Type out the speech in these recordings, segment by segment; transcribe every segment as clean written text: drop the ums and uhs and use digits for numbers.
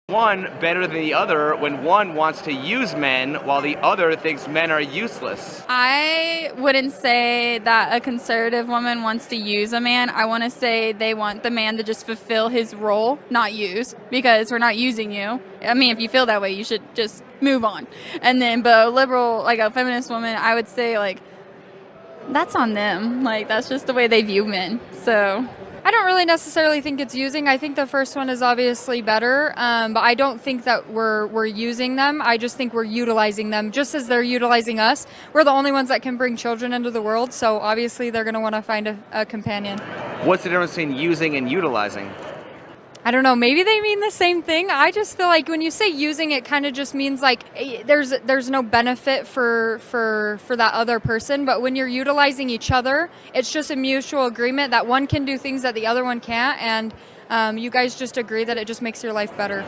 one better than the other when one wants to use men while the other thinks men are useless? I wouldn't say that a conservative woman wants to use a man. I want to say they want the man to just fulfill his role, not use, because we're not using you. I mean, if you feel that way, you should just move on. And then, but a liberal, like a feminist woman, I would say, like, that's on them. Like, that's just the way they view men. So I don't really necessarily think it's using. I think the first one is obviously better, but I don't think that we're using them. I just think we're utilizing them just as they're utilizing us. We're the only ones that can bring children into the world, so obviously they're going to want to find a companion. What's the difference between using and utilizing? I don't know, maybe they mean the same thing. I just feel like when you say using, it kind of just means like there's no benefit for that other person. But when you're utilizing each other, it's just a mutual agreement that one can do things that the other one can't. And you guys just agree that it just makes your life better.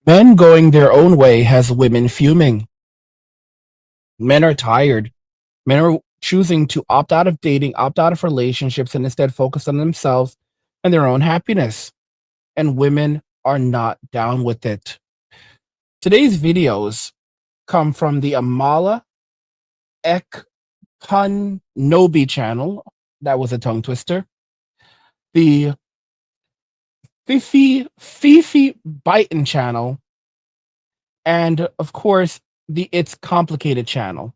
Men going their own way has women fuming. Men are tired. Men are choosing to opt out of dating, opt out of relationships, and instead focus on themselves and their own happiness. And women are not down with it. Today's videos come from the Amala Ekpanobi channel. That was a tongue twister. The Fifi Byton channel. And of course, the It's Complicated channel.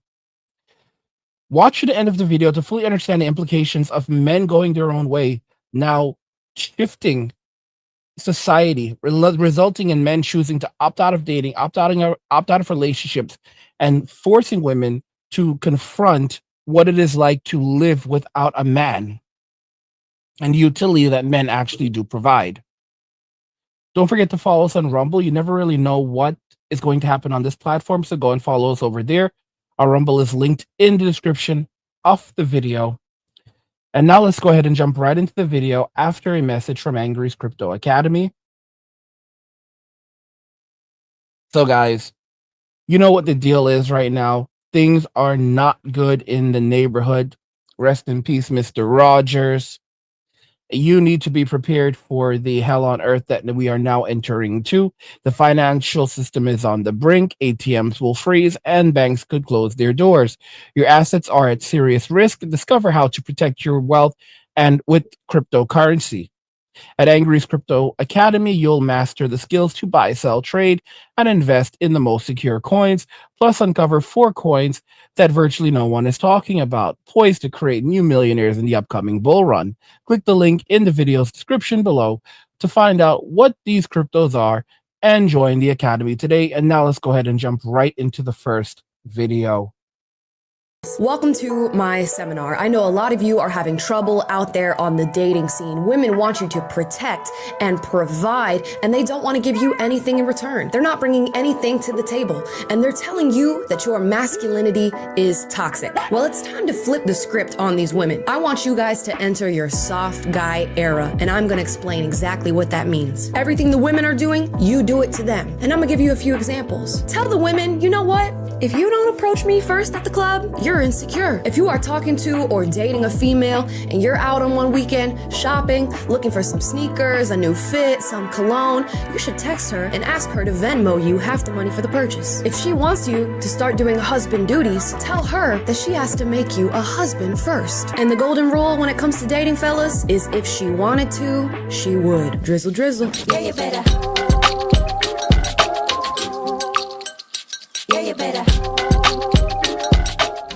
Watch to the end of the video to fully understand the implications of men going their own way, now shifting society, resulting in men choosing to opt out of dating, opt out of relationships, and forcing women to confront what it is like to live without a man and the utility that men actually do provide. Don't forget to follow us on Rumble. You never really know what is going to happen on this platform, so go and follow us over there. Our Rumble is linked in the description of the video. And now let's go ahead and jump right into the video after a message from Angry's Crypto Academy. So guys, you know what the deal is right now. Things are not good in the neighborhood. Rest in peace, Mr. Rogers. You need to be prepared for the hell on earth that we are now entering to. The financial system is on the brink. ATMs will freeze and banks could close their doors. Your assets are at serious risk. Discover how to protect your wealth and with cryptocurrency. At Angry's Crypto Academy, you'll master the skills to buy, sell, trade, and invest in the most secure coins, plus uncover 4 coins that virtually no one is talking about, poised to create new millionaires in the upcoming bull run. Click the link in the video's description below to find out what these cryptos are and join the Academy today. And now let's go ahead and jump right into the first video. Welcome to my seminar. I know a lot of you are having trouble out there on the dating scene. Women want you to protect and provide, and they don't want to give you anything in return. They're not bringing anything to the table, and they're telling you that your masculinity is toxic. Well, it's time to flip the script on these women. I want you guys to enter your soft guy era, and I'm going to explain exactly what that means. Everything the women are doing, you do it to them. And I'm going to give you a few examples. Tell the women, you know what? If you don't approach me first at the club, you're insecure. If you are talking to or dating a female and you're out on one weekend shopping, looking for some sneakers, a new fit, some cologne, you should text her and ask her to Venmo you half the money for the purchase. If she wants you to start doing husband duties, tell her that she has to make you a husband first. And the golden rule when it comes to dating, fellas, is if she wanted to, she would. Drizzle, drizzle. Yeah, you better. Yeah, you better.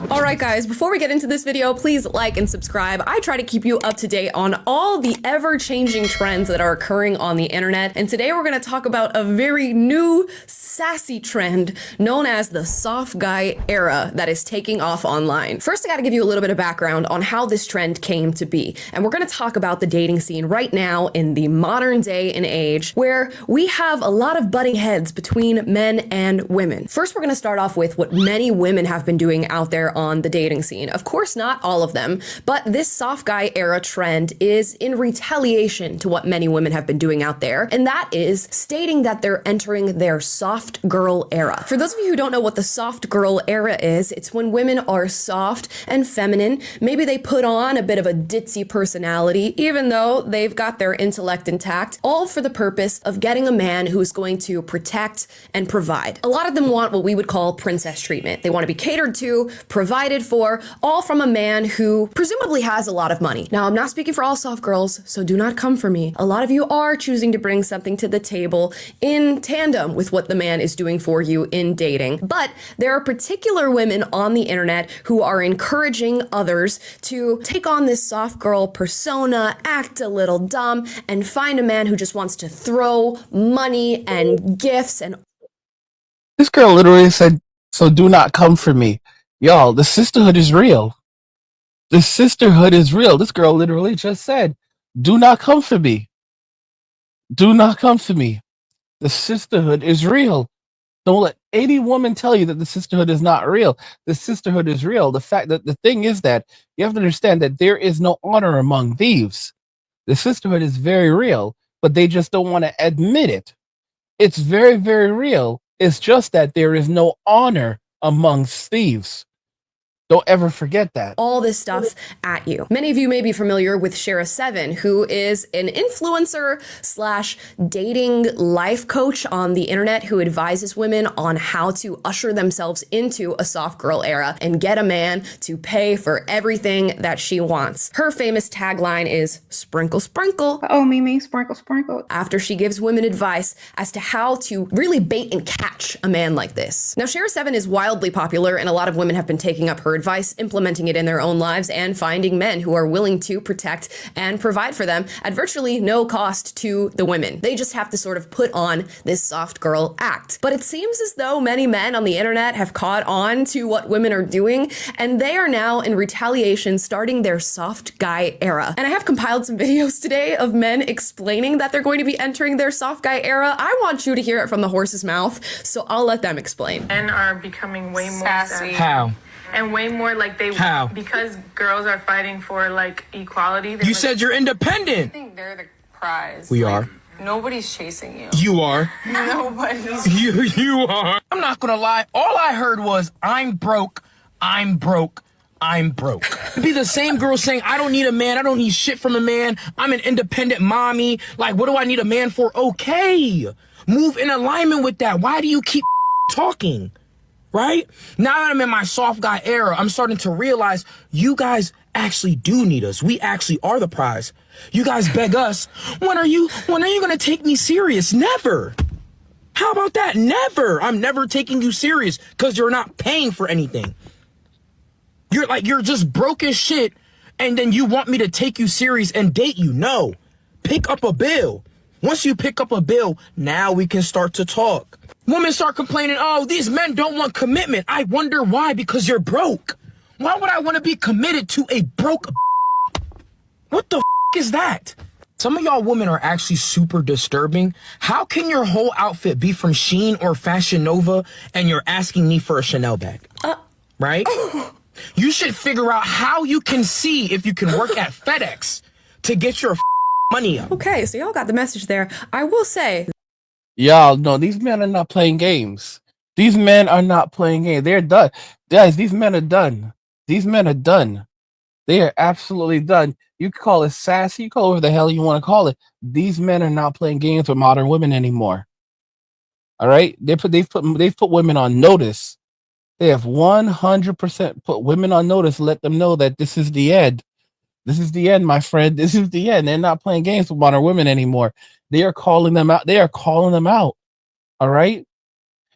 Alright guys, before we get into this video, please like and subscribe. I try to keep you up to date on all the ever-changing trends that are occurring on the internet. And today we're going to talk about a very new, sassy trend known as the soft guy era that is taking off online. First, I got to give you a little bit of background on how this trend came to be. And we're going to talk about the dating scene right now in the modern day and age where we have a lot of butting heads between men and women. First, we're going to start off with what many women have been doing out there on on the dating scene. Of course, not all of them, but this soft guy era trend is in retaliation to what many women have been doing out there, and that is stating that they're entering their soft girl era. For those of you who don't know what the soft girl era is, it's when women are soft and feminine. Maybe they put on a bit of a ditzy personality, even though they've got their intellect intact, all for the purpose of getting a man who's going to protect and provide. A lot of them want what we would call princess treatment. They want to be catered to, provided for, all from a man who presumably has a lot of money. Now, I'm not speaking for all soft girls, so do not come for me. A lot of you are choosing to bring something to the table in tandem with what the man is doing for you in dating. But there are particular women on the internet who are encouraging others to take on this soft girl persona, act a little dumb, and find a man who just wants to throw money and gifts and... This girl literally said, so do not come for me. Y'all, the sisterhood is real. The sisterhood is real. This girl literally just said, do not come for me. Do not come for me. The sisterhood is real. Don't let any woman tell you that the sisterhood is not real. The sisterhood is real. The thing is that you have to understand that there is no honor among thieves. The sisterhood is very real, but they just don't want to admit it. It's very, very real. It's just that there is no honor amongst thieves. Don't ever forget that. All this stuff at you. Many of you may be familiar with Shara7, who is an influencer slash dating life coach on the internet who advises women on how to usher themselves into a soft girl era and get a man to pay for everything that she wants. Her famous tagline is sprinkle, sprinkle. Oh, Mimi, sprinkle, sprinkle. After she gives women advice as to how to really bait and catch a man like this. Now, Shara7 is wildly popular, and a lot of women have been taking up her advice, implementing it in their own lives, and finding men who are willing to protect and provide for them at virtually no cost to the women. They just have to sort of put on this soft girl act. But it seems as though many men on the internet have caught on to what women are doing, and they are now in retaliation starting their soft guy era. And I have compiled some videos today of men explaining that they're going to be entering their soft guy era. I want you to hear it from the horse's mouth, so I'll let them explain. Men are becoming way more sassy. How? And way more like they... How? Because girls are fighting for, like, equality. You said you're independent. I think they're the prize. We Like, are. Nobody's chasing you. You are. Nobody's... You are. I'm not gonna lie. All I heard was, I'm broke, I'm broke, I'm broke. It'd be the same girl saying, I don't need a man, I don't need shit from a man, I'm an independent mommy. Like, what do I need a man for? Okay. Move in alignment with that. Why do you keep talking? Right? Now that I'm in my soft guy era, I'm starting to realize you guys actually do need us. We actually are the prize. You guys beg us, when are you gonna take me serious? Never. How about that? Never. I'm never taking you serious because you're not paying for anything. You're just broke as shit, and then you want me to take you serious and date you. No. Pick up a bill. Once you pick up a bill, now we can start to talk. Women start complaining, oh, these men don't want commitment. I wonder why, because you're broke. Why would I want to be committed to a broke? What the is that? Some of y'all women are actually super disturbing. How can your whole outfit be from Shein or Fashion Nova and you're asking me for a Chanel bag? Right? You should figure out how you can see if you can work at FedEx to get your money up. Okay, so y'all got the message there. I will say... Y'all know these men are not playing games. These men are not playing games. They're done. Guys, these men are done. These men are done. They are absolutely done. You can call it sassy, you call it whatever the hell you want to call it. These men are not playing games with modern women anymore. All right? They've put women on notice. They have 100% put women on notice, let them know that this is the end. This is the end, my friend. This is the end. They're not playing games with modern women anymore. They are calling them out. They are calling them out. All right.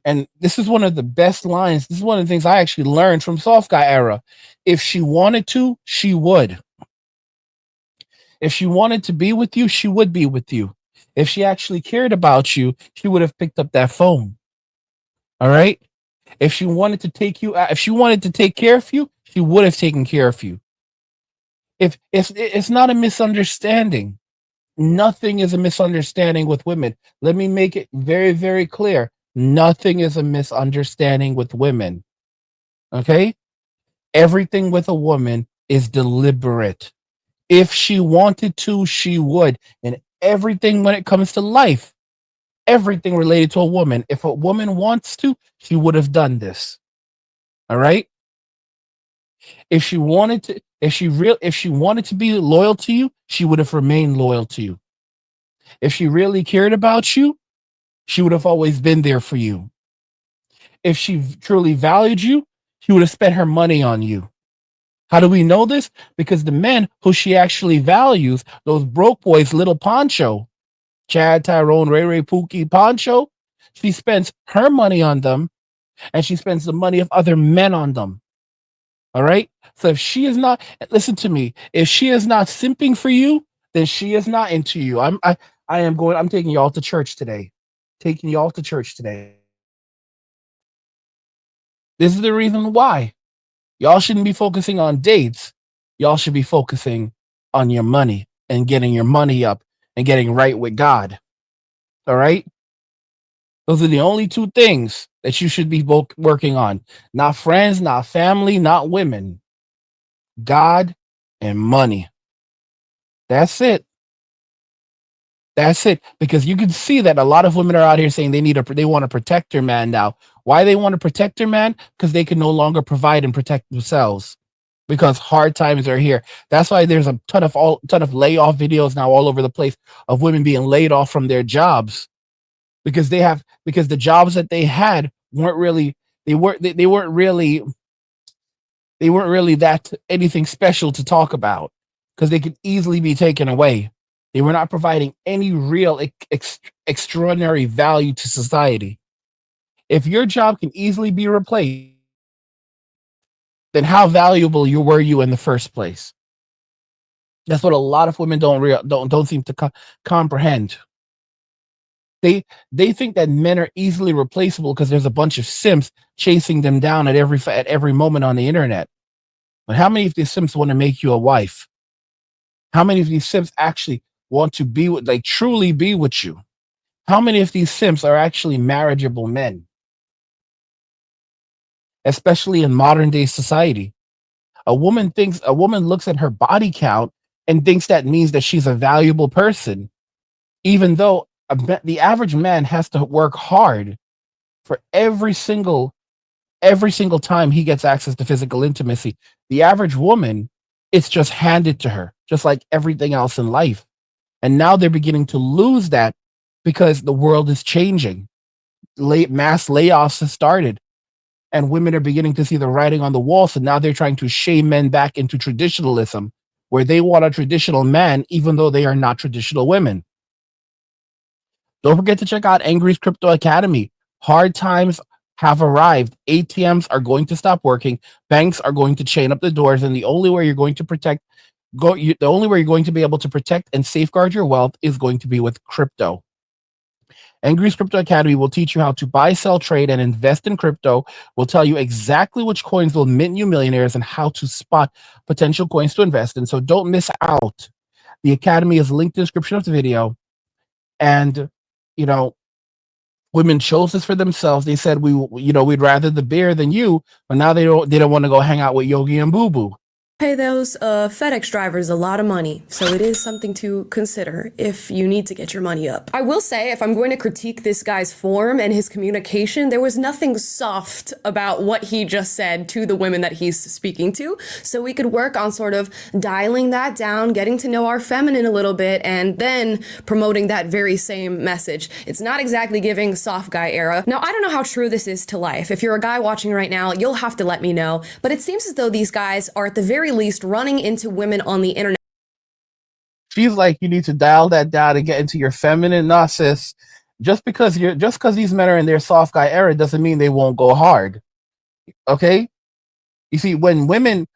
And this is one of the best lines. This is one of the things I actually learned from soft guy era. If she wanted to, she would. If she wanted to be with you, she would be with you. If she actually cared about you, she would have picked up that phone. All right. If she wanted to take you out, if she wanted to take care of you, she would have taken care of you. If it's not a misunderstanding. Nothing is a misunderstanding with women. Let me make it very, very clear. Nothing is a misunderstanding with women. Okay? Everything with a woman is deliberate. If she wanted to, she would. And everything when it comes to life, everything related to a woman, if a woman wants to, she would have done this. All right? If she wanted to, if she wanted to be loyal to you, she would have remained loyal to you. If she really cared about you, she would have always been there for you. If she truly valued you, she would have spent her money on you. How do we know this? Because the men who she actually values, those broke boys, little Poncho, Chad, Tyrone, Ray Ray, Pookie, Poncho, she spends her money on them and she spends the money of other men on them. All right. So if she is not, listen to me, if she is not simping for you, then she is not into you. I'm taking y'all to church today. Taking y'all to church today. This is the reason why. Y'all shouldn't be focusing on dates. Y'all should be focusing on your money and getting your money up and getting right with God. All right? Those are the only two things that you should be working on. Not friends, not family, not women. God and money. That's it. That's it. Because you can see that a lot of women are out here saying they want to protect their man now. Why they want to protect their man? Because they can no longer provide and protect themselves. Because hard times are here. That's why there's a ton of layoff videos now all over the place of women being laid off from their jobs because the jobs that they had weren't really that anything special to talk about because they could easily be taken away. They were not providing any real extraordinary value to society. If your job can easily be replaced, then how valuable were you in the first place? That's what a lot of women don't seem to comprehend. They think that men are easily replaceable because there's a bunch of simps chasing them down at every moment on the internet. But how many of these simps want to make you a wife? How many of these simps actually want to truly be with you? How many of these simps are actually marriageable men? Especially in modern day society. A woman looks at her body count and thinks that means that she's a valuable person, even though the average man has to work hard for every single time he gets access to physical intimacy. The average woman, it's just handed to her, just like everything else in life. And now they're beginning to lose that because the world is changing. Mass layoffs have started. And women are beginning to see the writing on the wall. So now they're trying to shame men back into traditionalism, where they want a traditional man, even though they are not traditional women. Don't forget to check out Angry's Crypto Academy. Hard times have arrived. ATMs are going to stop working. Banks are going to chain up the doors. And the only way you're going to be able to protect and safeguard your wealth is going to be with crypto. Angry's Crypto Academy will teach you how to buy, sell, trade, and invest in crypto. We'll tell you exactly which coins will mint you millionaires and how to spot potential coins to invest in. So don't miss out. The Academy is linked in the description of the video. And, women chose this for themselves. They said, we'd rather the bear than you, but now they don't want to go hang out with Yogi and Boo Boo. Pay those FedEx drivers a lot of money, so it is something to consider if you need to get your money up. I will say, if I'm going to critique this guy's form and his communication, there was nothing soft about what he just said to the women that he's speaking to, so we could work on sort of dialing that down, getting to know our feminine a little bit, and then promoting that very same message. It's not exactly giving soft guy era. Now, I don't know how true this is to life. If you're a guy watching right now, you'll have to let me know, but it seems as though these guys are at the very least running into women on the internet. She's like, you need to dial that down and get into your feminine narcissist. Just because these men are in their soft guy era doesn't mean they won't go hard. Okay? You see, when women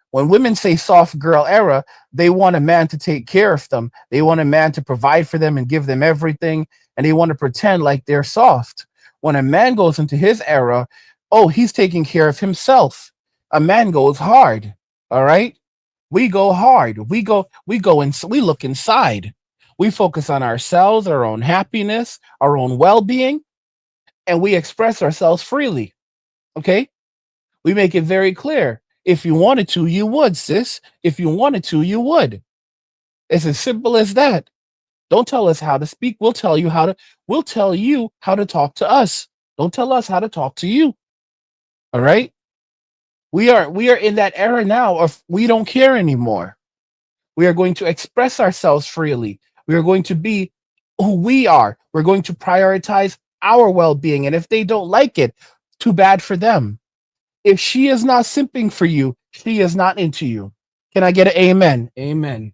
say soft girl era, they want a man to take care of them. They want a man to provide for them and give them everything, and they want to pretend like they're soft. When a man goes into his era, oh, he's taking care of himself. A man goes hard. All right? We go hard. We look inside. We focus on ourselves, our own happiness, our own well-being, and we express ourselves freely. Okay? We make it very clear. If you wanted to, you would, sis. If you wanted to, you would. It's as simple as that. Don't tell us how to speak. We'll tell you how to talk to us. Don't tell us how to talk to you. All right? We are in that era now of we don't care anymore. We are going to express ourselves freely. We are going to be who we are. We're going to prioritize our well-being. And if they don't like it, too bad for them. If she is not simping for you, she is not into you. Can I get an amen? Amen.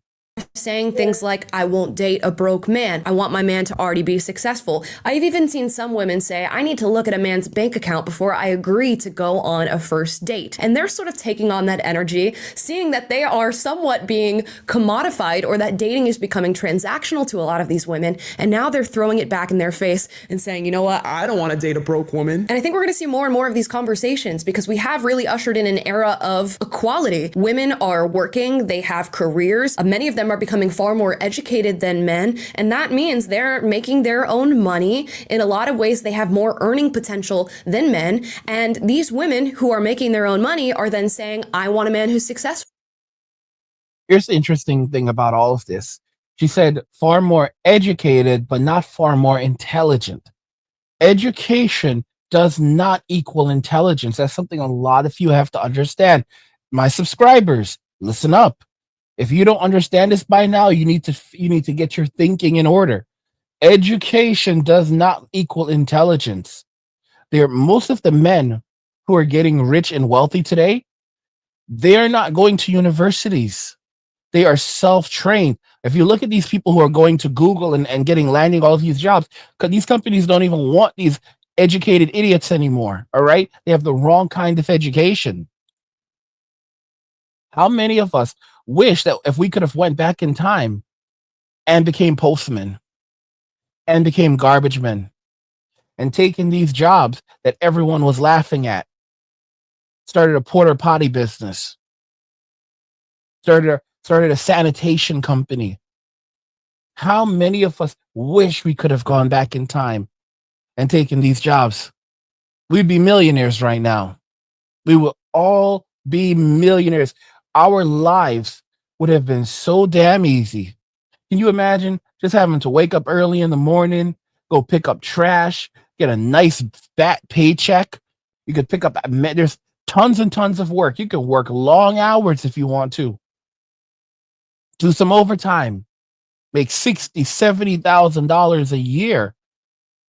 Saying things like, I won't date a broke man. I want my man to already be successful. I've even seen some women say, I need to look at a man's bank account before I agree to go on a first date. And they're sort of taking on that energy, seeing that they are somewhat being commodified, or that dating is becoming transactional to a lot of these women. And now they're throwing it back in their face and saying, you know what? I don't want to date a broke woman. And I think we're going to see more and more of these conversations because we have really ushered in an era of equality. Women are working, they have careers. Many of them are becoming far more educated than men, and that means they're making their own money. In a lot of ways, they have more earning potential than men, and these women who are making their own money are then saying, I want a man who's successful. Here's the interesting thing about all of this. She said far more educated, but not far more intelligent. Education does not equal intelligence. That's something a lot of you have to understand. My subscribers, listen up. If you don't understand this by now, you need to get your thinking in order. Education does not equal intelligence. Most of the men who are getting rich and wealthy today, they're not going to universities. They are self-trained. If you look at these people who are going to Google and landing all of these jobs, because these companies don't even want these educated idiots anymore. All right. They have the wrong kind of education. How many of us wish that if we could have went back in time and became postmen and became garbage men and taken these jobs that everyone was laughing at, started a porta potty business, started a sanitation company. How many of us wish we could have gone back in time and taken these jobs? We'd be millionaires right now. We would all be millionaires. Our lives would have been so damn easy. Can you imagine just having to wake up early in the morning, go pick up trash, get a nice fat paycheck? You could pick up, there's tons and tons of work. You can work long hours if you want to. Do some overtime, make $60,000, $70,000 a year.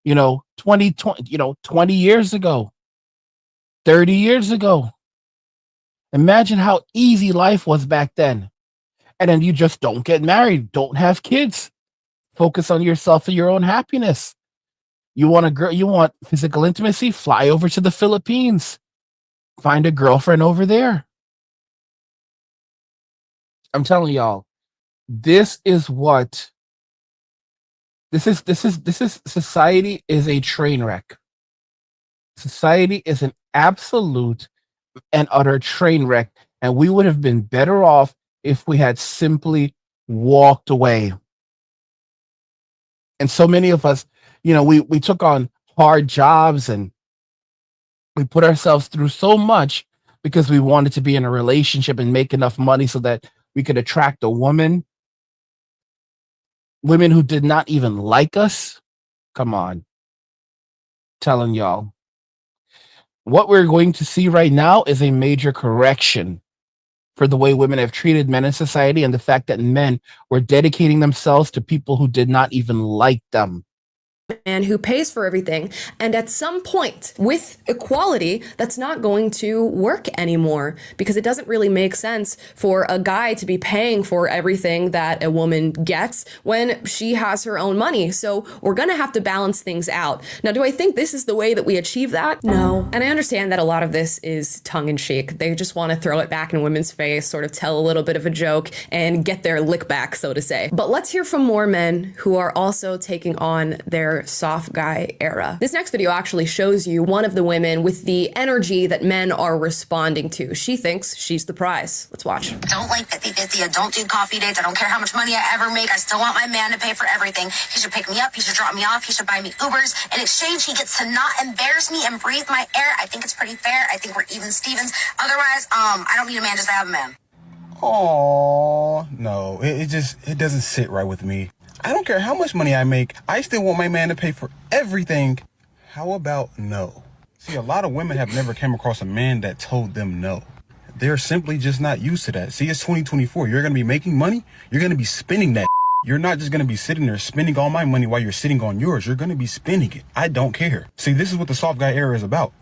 20 years ago, 30 years ago. Imagine how easy life was back then. And then you just don't get married, don't have kids. Focus on yourself and your own happiness. You want a girl, you want physical intimacy? Fly over to the Philippines. Find a girlfriend over there. I'm telling y'all, this is society is a train wreck. Society is an absolute and utter train wreck, and we would have been better off if we had simply walked away. And so many of us, we took on hard jobs and we put ourselves through so much because we wanted to be in a relationship and make enough money so that we could attract a women who did not even like us. Come on. Telling y'all. What we're going to see right now is a major correction for the way women have treated men in society and the fact that men were dedicating themselves to people who did not even like them. Man who pays for everything. And at some point, with equality, that's not going to work anymore because it doesn't really make sense for a guy to be paying for everything that a woman gets when she has her own money. So we're going to have to balance things out. Now, do I think this is the way that we achieve that? No. And I understand that a lot of this is tongue in cheek. They just want to throw it back in women's face, sort of tell a little bit of a joke and get their lick back, so to say. But let's hear from more men who are also taking on their your soft guy era. This next video actually shows you one of the women with the energy that men are responding to. She thinks she's the prize. Let's watch. Don't like 50-50. I don't do coffee dates. I don't care how much money I ever make. I still want my man to pay for everything. He should pick me up. He should drop me off. He should buy me Ubers. In exchange, he gets to not embarrass me and breathe my air. I think it's pretty fair. I think we're even Stevens. Otherwise, I don't need a man just to have a man. Oh, no, it doesn't sit right with me. I don't care how much money I make. I still want my man to pay for everything. How about no? See, a lot of women have never came across a man that told them no. They're simply just not used to that. See, it's 2024. You're going to be making money. You're going to be spending that. You're not just going to be sitting there spending all my money while you're sitting on yours. You're going to be spending it. I don't care. See, this is what the soft guy era is about.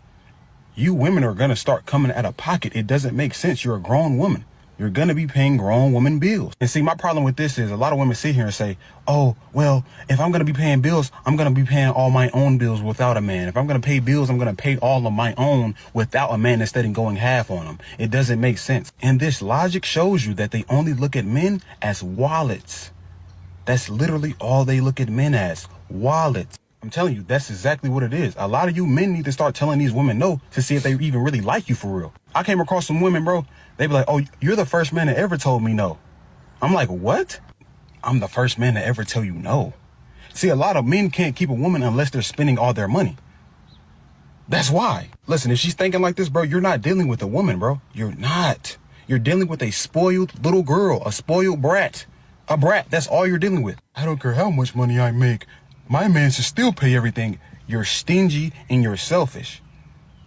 You women are going to start coming out of pocket. It doesn't make sense. You're a grown woman. You're going to be paying grown woman bills. And see, my problem with this is a lot of women sit here and say, oh, well, if I'm going to be paying bills, I'm going to be paying all my own bills without a man. If I'm going to pay bills, I'm going to pay all of my own without a man instead of going half on them. It doesn't make sense. And this logic shows you that they only look at men as wallets. That's literally all they look at men as, wallets. I'm telling you, that's exactly what it is. A lot of you men need to start telling these women no to see if they even really like you for real. I came across some women, bro. They be like, oh, you're the first man that ever told me no. I'm like, what? I'm the first man to ever tell you no. See, a lot of men can't keep a woman unless they're spending all their money. That's why. Listen, if she's thinking like this, bro, you're not dealing with a woman, bro. You're not. You're dealing with a spoiled little girl, a spoiled brat. A brat, that's all you're dealing with. I don't care how much money I make. My man should still pay everything. You're stingy and you're selfish.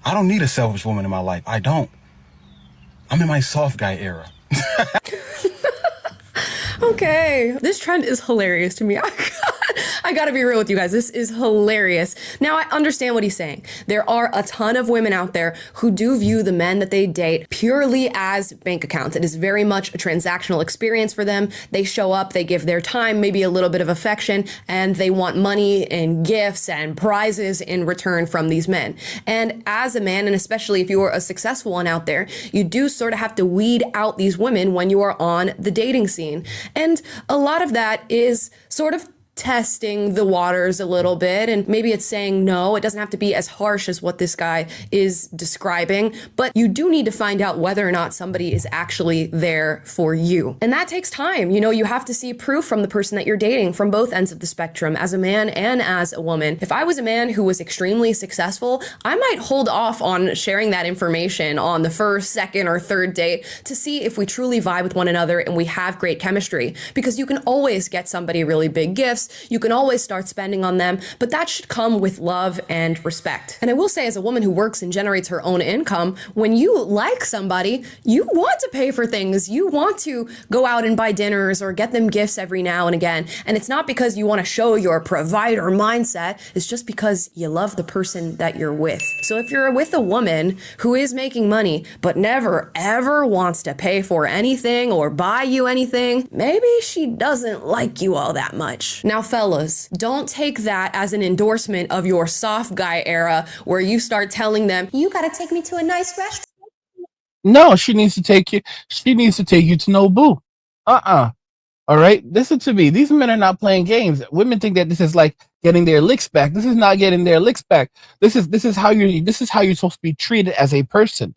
I don't need a selfish woman in my life. I don't. I'm in my soft guy era. Okay, this trend is hilarious to me. I gotta be real with you guys. This is hilarious. Now, I understand what he's saying. There are a ton of women out there who do view the men that they date purely as bank accounts. It is very much a transactional experience for them. They show up, they give their time, maybe a little bit of affection, and they want money and gifts and prizes in return from these men. And as a man, and especially if you are a successful one out there, you do sort of have to weed out these women when you are on the dating scene. And a lot of that is sort of testing the waters a little bit, and maybe it's saying no. It doesn't have to be as harsh as what this guy is describing, but you do need to find out whether or not somebody is actually there for you. And that takes time. You know, you have to see proof from the person that you're dating from both ends of the spectrum, as a man and as a woman. If I was a man who was extremely successful, I might hold off on sharing that information on the first, second, or third date to see if we truly vibe with one another and we have great chemistry, because you can always get somebody really big gifts. You can always start spending on them, but that should come with love and respect. And I will say, as a woman who works and generates her own income, when you like somebody, you want to pay for things. You want to go out and buy dinners or get them gifts every now and again. And it's not because you want to show your provider mindset. It's just because you love the person that you're with. So if you're with a woman who is making money, but never ever wants to pay for anything or buy you anything, maybe she doesn't like you all that much. Now, fellas, don't take that as an endorsement of your soft guy era where you start telling them, you gotta take me to a nice restaurant. No, she needs to take you. She needs to take you to Nobu. All right, listen to me. These men are not playing games. Women think that this is like getting their licks back. This is not getting their licks back. This is how you're supposed to be treated as a person.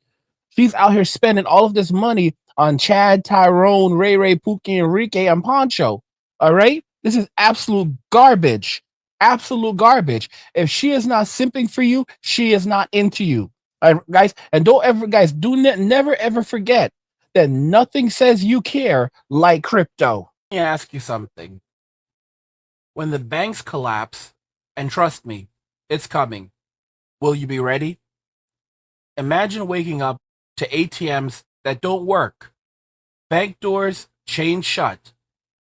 She's out here spending all of this money on Chad, Tyrone, Ray, Pookie, Enrique, and Poncho. All right, this is absolute garbage. Absolute garbage. If she is not simping for you, she is not into you. All right, guys, and never ever forget that nothing says you care like crypto. Let me ask you something. When the banks collapse, and trust me, it's coming, will you be ready? Imagine waking up to ATMs that don't work, bank doors chained shut,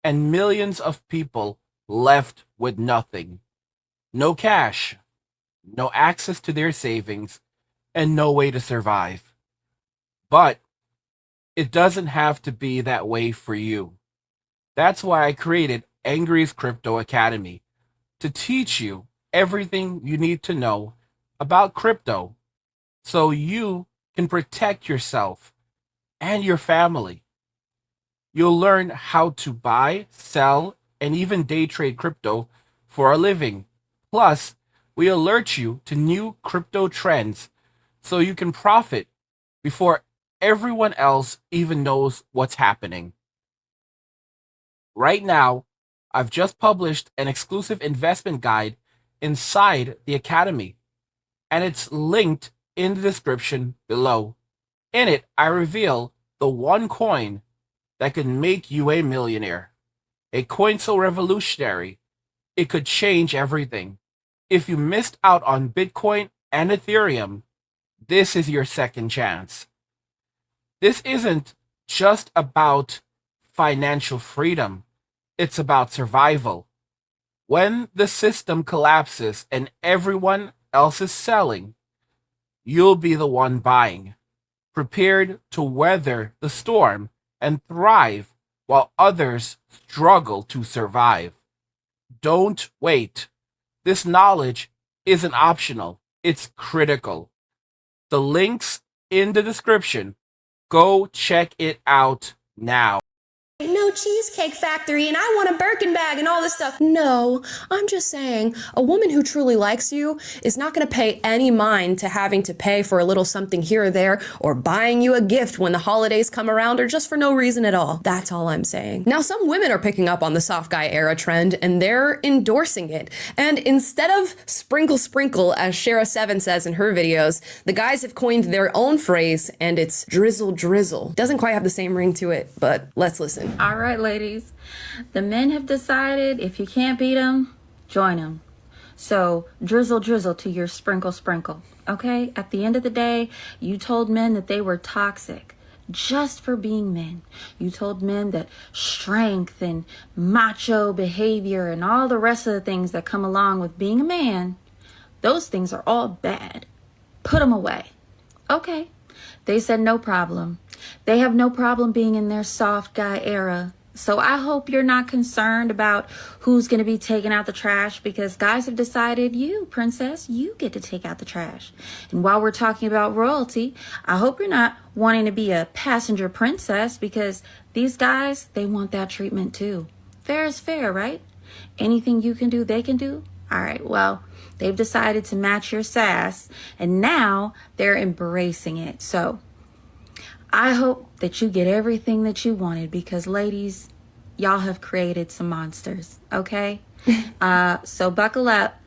and millions of people left with nothing. No cash, no access to their savings, and no way to survive. But it doesn't have to be that way for you. That's why I created Angry's Crypto Academy, to teach you everything you need to know about crypto so you can protect yourself and your family. You'll learn how to buy, sell, and even day trade crypto for a living. Plus, we alert you to new crypto trends so you can profit before everyone else even knows what's happening. Right now, I've just published an exclusive investment guide inside the Academy, and it's linked in the description below. In it, I reveal the one coin that could make you a millionaire. A coin so revolutionary, it could change everything. If you missed out on Bitcoin and Ethereum, this is your second chance. This isn't just about financial freedom, it's about survival. When the system collapses and everyone else is selling, you'll be the one buying, prepared to weather the storm and thrive while others struggle to survive. Don't wait. This knowledge isn't optional, it's critical. The link's in the description. Go check it out now. No Cheesecake Factory and I want a Birkin bag and all this stuff. No, I'm just saying a woman who truly likes you is not going to pay any mind to having to pay for a little something here or there or buying you a gift when the holidays come around or just for no reason at all. That's all I'm saying. Now, some women are picking up on the soft guy era trend and they're endorsing it. And instead of sprinkle sprinkle, as Shara7 says in her videos, the guys have coined their own phrase and it's drizzle drizzle. Doesn't quite have the same ring to it, but let's listen. All right, ladies, the men have decided if you can't beat them, join them. So drizzle, drizzle to your sprinkle, sprinkle. Okay? At the end of the day, you told men that they were toxic just for being men. You told men that strength and macho behavior and all the rest of the things that come along with being a man, those things are all bad. Put them away. Okay. They said no problem. They have no problem being in their soft guy era. So I hope you're not concerned about who's going to be taking out the trash because guys have decided you, princess, you get to take out the trash. And while we're talking about royalty, I hope you're not wanting to be a passenger princess because these guys, they want that treatment too. Fair is fair, right? Anything you can do, they can do. All right, well, they've decided to match your sass and now they're embracing it. So I hope that you get everything that you wanted because, ladies, y'all have created some monsters, okay? So buckle up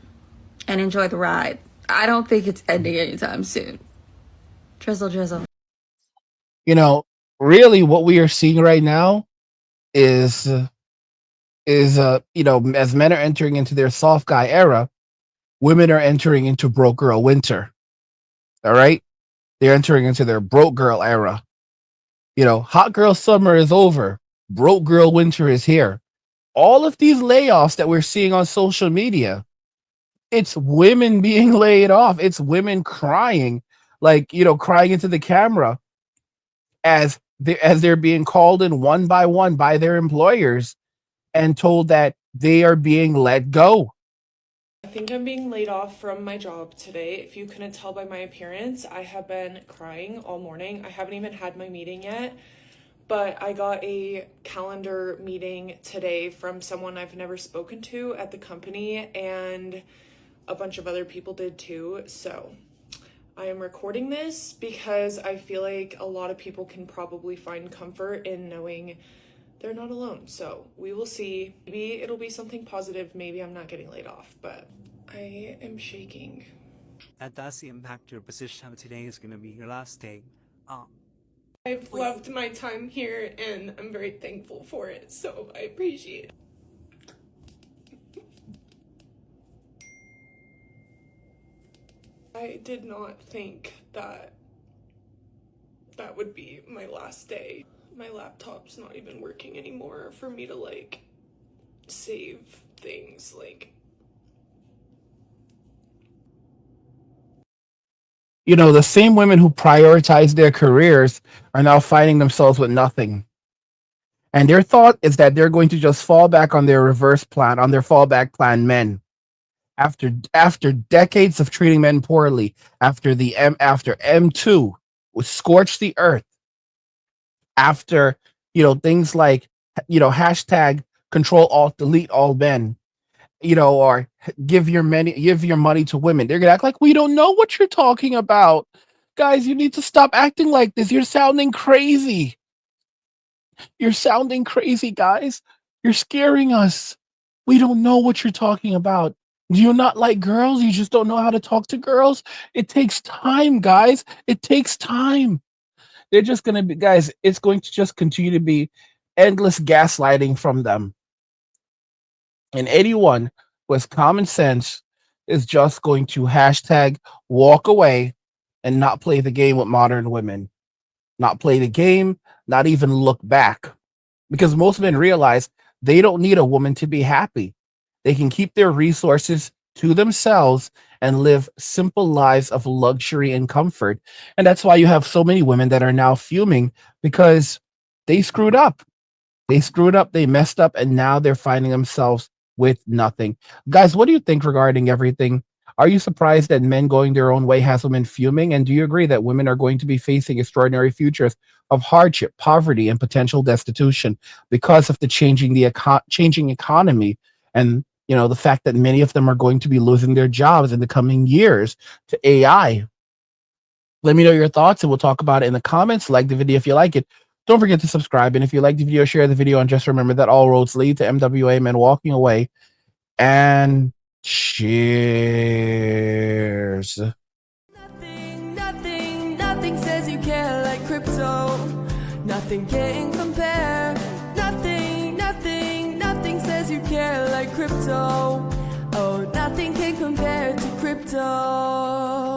and enjoy the ride. I don't think it's ending anytime soon. Drizzle, drizzle. You know, really what we are seeing right now is as men are entering into their soft guy era, women are entering into broke girl winter. All right? They're entering into their broke girl era. Hot girl summer is over. Broke girl winter is here. All of these layoffs that we're seeing on social media, it's women being laid off. It's women crying, crying into the camera as they're being called in one by one by their employers and told that they are being let go. I think I'm being laid off from my job today. If you couldn't tell by my appearance, I have been crying all morning. I haven't even had my meeting yet, but I got a calendar meeting today from someone I've never spoken to at the company, and a bunch of other people did too. So I am recording this because I feel like a lot of people can probably find comfort in knowing they're not alone. So we will see. Maybe it'll be something positive. Maybe I'm not getting laid off, but I am shaking. That does impact your position. Today is going to be your last day. I've loved my time here and I'm very thankful for it. So I appreciate it. I did not think that that would be my last day. My laptop's not even working anymore for me to save things. The same women who prioritize their careers are now finding themselves with nothing. And their thought is that they're going to just fall back on their fallback plan men. After decades of treating men poorly, after M2 was scorched the earth, after things like hashtag control alt delete all men, or give your money to women. They're gonna act like we don't know what you're talking about. Guys, you need to stop acting like this. You're sounding crazy. You're sounding crazy, guys. You're scaring us. We don't know what you're talking about. Do you not like girls? You just don't know how to talk to girls? It takes time, guys. It takes time. They're just going to be, guys, it's going to just continue to be endless gaslighting from them. And anyone with common sense is just going to hashtag walk away and not play the game with modern women. Not play the game, not even look back. Because most men realize they don't need a woman to be happy. They can keep their resources to themselves and live simple lives of luxury and comfort. And that's why you have so many women that are now fuming because they screwed up. They messed up, and now they're finding themselves with nothing. Guys, what do you think regarding everything? Are you surprised that men going their own way has women fuming? And do you agree that women are going to be facing extraordinary futures of hardship, poverty, and potential destitution because of the changing economy, and the fact that many of them are going to be losing their jobs in the coming years to AI? Let me know your thoughts, and we'll talk about it in the comments. Like the video if you like it. Don't forget to subscribe, and if you like the video, share the video, and just remember that all roads lead to MWA men walking away. And cheers. Nothing says you care like crypto. Nothing can compare. Nothing says you care like crypto. Oh, nothing can compare to crypto.